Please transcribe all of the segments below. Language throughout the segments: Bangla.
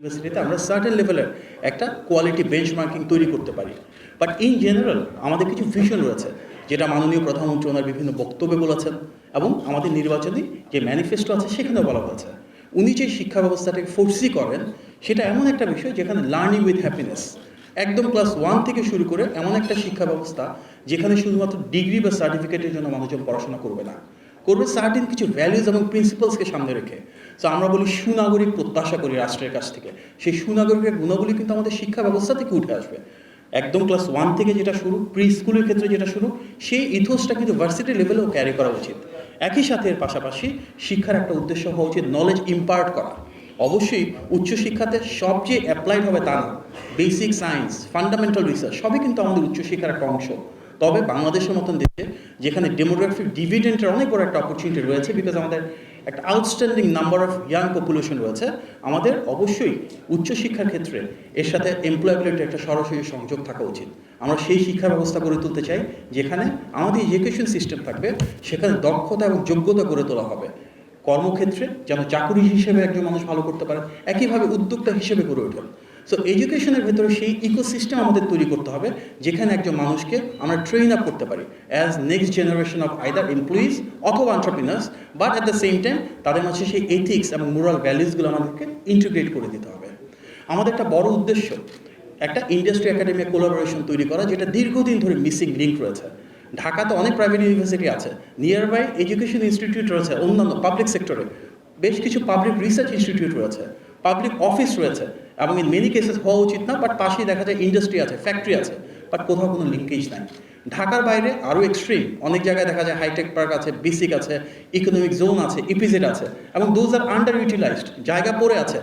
ইউনিভার্সিটিতে আমরা সার্টেন লেভেলের একটা কোয়ালিটি বেঞ্চমার্কিং তৈরি করতে পারি। বাট ইন জেনারেল আমাদের কিছু ভিশন রয়েছে, যেটা মাননীয় প্রধানমন্ত্রী ওনার বিভিন্ন বক্তব্যে বলেছেন এবং আমাদের নির্বাচনী যে ম্যানিফেস্টো আছে সেখানেও বলা হয়েছে। উনি যে শিক্ষা ব্যবস্থাটাকে ফোর্সি করেন সেটা এমন একটা বিষয় যেখানে লার্নিং উইথ হ্যাপিনেস, একদম ক্লাস 1 থেকে শুরু করে এমন একটা শিক্ষা ব্যবস্থা যেখানে শুধুমাত্র ডিগ্রি বা সার্টিফিকেটের জন্য মানুষজন পড়াশোনা করবে না, করবে সার্টেন কিছু ভ্যালুজ এবং প্রিন্সিপালসকে সামনে রেখে। সো আমরা বলি সুনাগরিক প্রত্যাশা করি রাষ্ট্রের কাছ থেকে, সেই সুনাগরিকের গুণাবলী কিন্তু আমাদের শিক্ষা ব্যবস্থা থেকে উঠে আসবে। একদম ক্লাস 1 থেকে যেটা শুরু, প্রি স্কুলের ক্ষেত্রে যেটা শুরু, সেই ইথোসটা কিন্তু ভার্সিটি লেভেলেও ক্যারি করা উচিত। একই সাথে এর পাশাপাশি শিক্ষার একটা উদ্দেশ্য হওয়া উচিত নলেজ ইম্পার্ট করা। অবশ্যই উচ্চশিক্ষাতে সব যে অ্যাপ্লাইড হবে তা না, বেসিক সায়েন্স, ফান্ডামেন্টাল রিসার্চ সবই কিন্তু আমাদের উচ্চশিক্ষার একটা অংশ। তবে বাংলাদেশের মতন দেশে যেখানে ডেমোগ্রাফিক ডিভিডেন্টের অনেক বড় একটা অপরচুনিটি রয়েছে, বিকজ আমাদের একটা outstanding number of young population রয়েছে, আমাদের অবশ্যই উচ্চশিক্ষার ক্ষেত্রে এর সাথে এমপ্লয়াবিলিটির একটা সরাসরি সংযোগ থাকা উচিত। আমরা সেই শিক্ষা ব্যবস্থা গড়ে তুলতে চাই যেখানে আমাদের এডুকেশন সিস্টেম থাকবে, সেখানে দক্ষতা এবং যোগ্যতা গড়ে তোলা হবে। কর্মক্ষেত্রে যেন চাকুরি হিসেবে একজন মানুষ ভালো করতে পারে, একইভাবে উদ্যোক্তা হিসেবে গড়ে ওঠেন। সো এডুকেশনের ভেতরে সেই ইকোসিস্টেম আমাদের তৈরি করতে হবে যেখানে একজন মানুষকে আমরা ট্রেন আপ করতে পারি as next generation of either employees অথবা entrepreneurs, but at the same time তাদের মাঝে সেই এথিক্স এবং মোরাল ভ্যালুসগুলো আমাদেরকে ইন্টিগ্রেট করে দিতে হবে। আমাদের একটা বড় উদ্দেশ্য একটা ইন্ডাস্ট্রি একাডেমি কোলাবোরেশন তৈরি করা, যেটা দীর্ঘদিন ধরে মিসিং লিঙ্ক রয়েছে। ঢাকাতে অনেক প্রাইভেট ইউনিভার্সিটি আছে, নিয়ার বাই এডুকেশন ইনস্টিটিউট রয়েছে, অন্যান্য পাবলিক সেক্টরে বেশ কিছু পাবলিক রিসার্চ ইনস্টিটিউট রয়েছে, পাবলিক অফিস রয়েছে, এবং ইন মেনি কেসেস হওয়া উচিত না, বাট পাশেই দেখা যায় ইন্ডাস্ট্রি আছে, ফ্যাক্টরি আছে, বাট কোথাও কোনো লিঙ্কেজ নাই। ঢাকার বাইরে আরও এক্সট্রিম অনেক জায়গায় দেখা যায় হাইটেক পার্ক আছে, বেসিক আছে, ইকোনমিক জোন আছে, ইপিজেড আছে, এবং দোজ আর আন্ডার ইউটিলাইজড, জায়গা পড়ে আছে।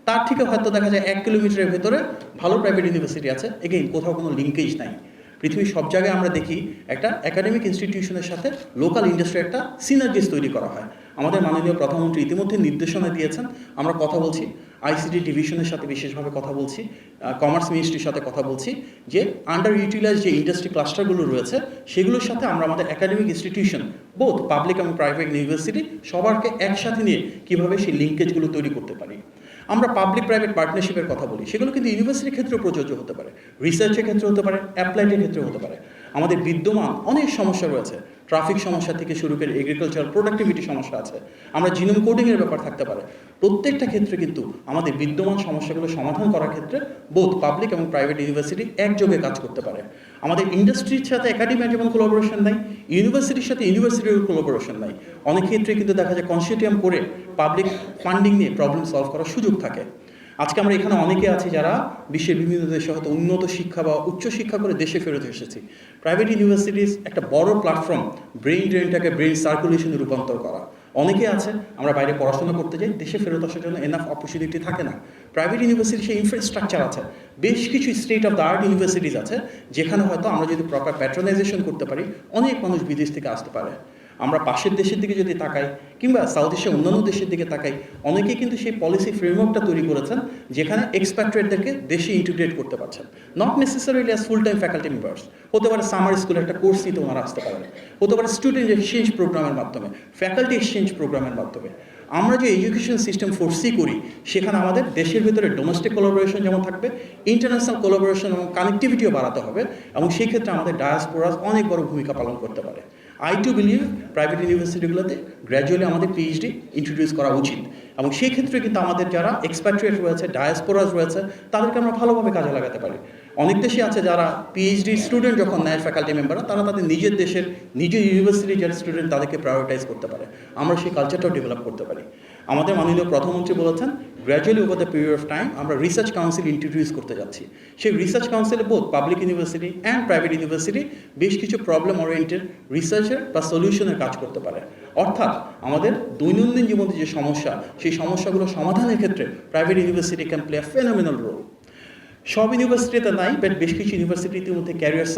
তার থেকে হয়তো দেখা যায় 1 কিলোমিটারের ভেতরে ভালো প্রাইভেট ইউনিভার্সিটি আছে, এগেইন কোথাও কোনো লিঙ্কেজ নাই। পৃথিবীর সব জায়গায় আমরা দেখি একটা একাডেমিক ইনস্টিটিউশনের সাথে লোকাল ইন্ডাস্ট্রি একটা সিনার্জিস তৈরি করা হয়। আমাদের মাননীয় প্রধানমন্ত্রী ইতিমধ্যে নির্দেশনা দিয়েছেন, আমরা কথা বলছি আইসিটি ডিভিশনের সাথে, বিশেষভাবে কথা বলছি কমার্স মিনিস্ট্রির সাথে কথা বলছি, যে আন্ডার ইউটিলাইজ যে ইন্ডাস্ট্রি ক্লাস্টারগুলো রয়েছে সেগুলোর সাথে আমরা আমাদের একাডেমিক ইনস্টিটিউশন বোথ পাবলিক এবং প্রাইভেট ইউনিভার্সিটি সবারকে একসাথে নিয়ে কীভাবে সেই লিঙ্কেজগুলো তৈরি করতে পারি। আমরা পাবলিক প্রাইভেট পার্টনারশিপের কথা বলি, সেগুলো কিন্তু ইউনিভার্সিটির ক্ষেত্রেও প্রযোজ্য হতে পারে, রিসার্চের ক্ষেত্রে হতে পারে, অ্যাপ্লাইডের ক্ষেত্রে হতে পারে। আমাদের বিদ্যমান অনেক সমস্যা রয়েছে, ট্রাফিক সমস্যা থেকে শুরু করে এগ্রিকালচার প্রোডাক্টিভিটি সমস্যা আছে, আমরা জিনোম কোডিংয়ের ব্যাপার থাকতে পারে। প্রত্যেকটা ক্ষেত্রে কিন্তু আমাদের বিদ্যমান সমস্যাগুলো সমাধান করার ক্ষেত্রে বোথ পাবলিক এবং প্রাইভেট ইউনিভার্সিটি একযোগে কাজ করতে পারে। আমাদের ইন্ডাস্ট্রির সাথে একাডেমির যেমন কোলাবোরেশন নাই, ইউনিভার্সিটির সাথে ইউনিভার্সিটির কোলাবোরেশন নাই। অনেক ক্ষেত্রে কিন্তু দেখা যায় কনসোর্টিয়াম করে পাবলিক ফান্ডিং নিয়ে প্রবলেম সলভ করার সুযোগ থাকে। আজকে আমরা এখানে অনেকে আছি যারা বিশ্বের বিভিন্ন দেশে হয়তো উন্নত শিক্ষা বা উচ্চশিক্ষা করে দেশে ফেরত এসেছি। প্রাইভেট ইউনিভার্সিটিস একটা বড় প্ল্যাটফর্ম ব্রেইন ড্রেনটাকে ব্রেইন সার্কুলেশনে রূপান্তর করা। অনেকে আছে আমরা বাইরে পড়াশোনা করতে যাই, দেশে ফেরত আসার জন্য এনাফ অপরচুনিটি থাকে না। প্রাইভেট ইউনিভার্সিটির সেই ইনফ্রাস্ট্রাকচার আছে, বেশ কিছু state of the art universities আছে যেখানে হয়তো আমরা যদি প্রপার প্যাট্রোনাইজেশন করতে পারি অনেক মানুষ বিদেশ থেকে আসতে পারে। আমরা পাশের দেশের দিকে যদি তাকাই কিংবা সাউথ এশিয়া অন্যান্য দেশের দিকে তাকাই, অনেকেই কিন্তু সেই পলিসি ফ্রেমওয়ার্কটা তৈরি করেছেন যেখানে এক্সপ্যাট্রিয়েটদেরকে দেশে ইন্টিগ্রেট করতে পারছেন, not necessarily as full time faculty members. হতে পারে সামার স্কুলে একটা কোর্স নিতে ওনারা আসতে পারেন, হতে পারে স্টুডেন্ট এক্সচেঞ্জ প্রোগ্রামের মাধ্যমে, ফ্যাকাল্টি এক্সচেঞ্জ প্রোগ্রামের মাধ্যমে। আমরা যে এডুকেশন সিস্টেম ফোর্সি করি সেখানে আমাদের দেশের ভিতরে ডোমেস্টিক কোলাবোরেশন যেমন থাকবে, ইন্টারন্যাশনাল কোলাবোরেশন এবং কানেক্টিভিটিও বাড়াতে হবে, এবং সেই ক্ষেত্রে আমাদের ডায়াসপোরাস অনেক বড় ভূমিকা পালন করতে পারে। আই টু বিলিভ প্রাইভেট ইউনিভার্সিটিগুলোতে গ্র্যাজুয়ালি আমাদের পিএইচডি ইন্ট্রোডিউস করা উচিত, এবং সেই ক্ষেত্রে কিন্তু আমাদের যারা এক্সপ্যাট্রিয়েট রয়েছে, ডায়াসপোরাস রয়েছে, তাদেরকে আমরা ভালোভাবে কাজে লাগাতে পারি। অনেক দেশে আছে যারা পিএইচডি স্টুডেন্ট যখন নেয় ফ্যাকাল্টি মেম্বাররা, তারা তাদের নিজের দেশের নিজের ইউনিভার্সিটির যারা স্টুডেন্ট তাদেরকে প্রায়োরিটাইজ করতে পারে, আমরা সেই কালচারটাও ডেভেলপ করতে পারি। আমাদের মাননীয় প্রধানমন্ত্রী বলেছেন gradually over the period of time আমরা রিসার্চ কাউন্সিল ইন্ট্রোডিউস করতে যাচ্ছি। সেই রিসার্চ কাউন্সিলে both public university and private university বেশ কিছু প্রবলেম ওরিয়েন্টেড রিসার্চের বা সলিউশনের কাজ করতে পারে। অর্থাৎ আমাদের দৈনন্দিন জীবনে যে সমস্যা, সেই সমস্যাগুলো সমাধানের ক্ষেত্রে private university can play a phenomenal role. সব ইউনিভার্সিটিতে নাই, বাট বেশ কিছু ইউনিভার্সিটির মধ্যে ক্যারিয়ার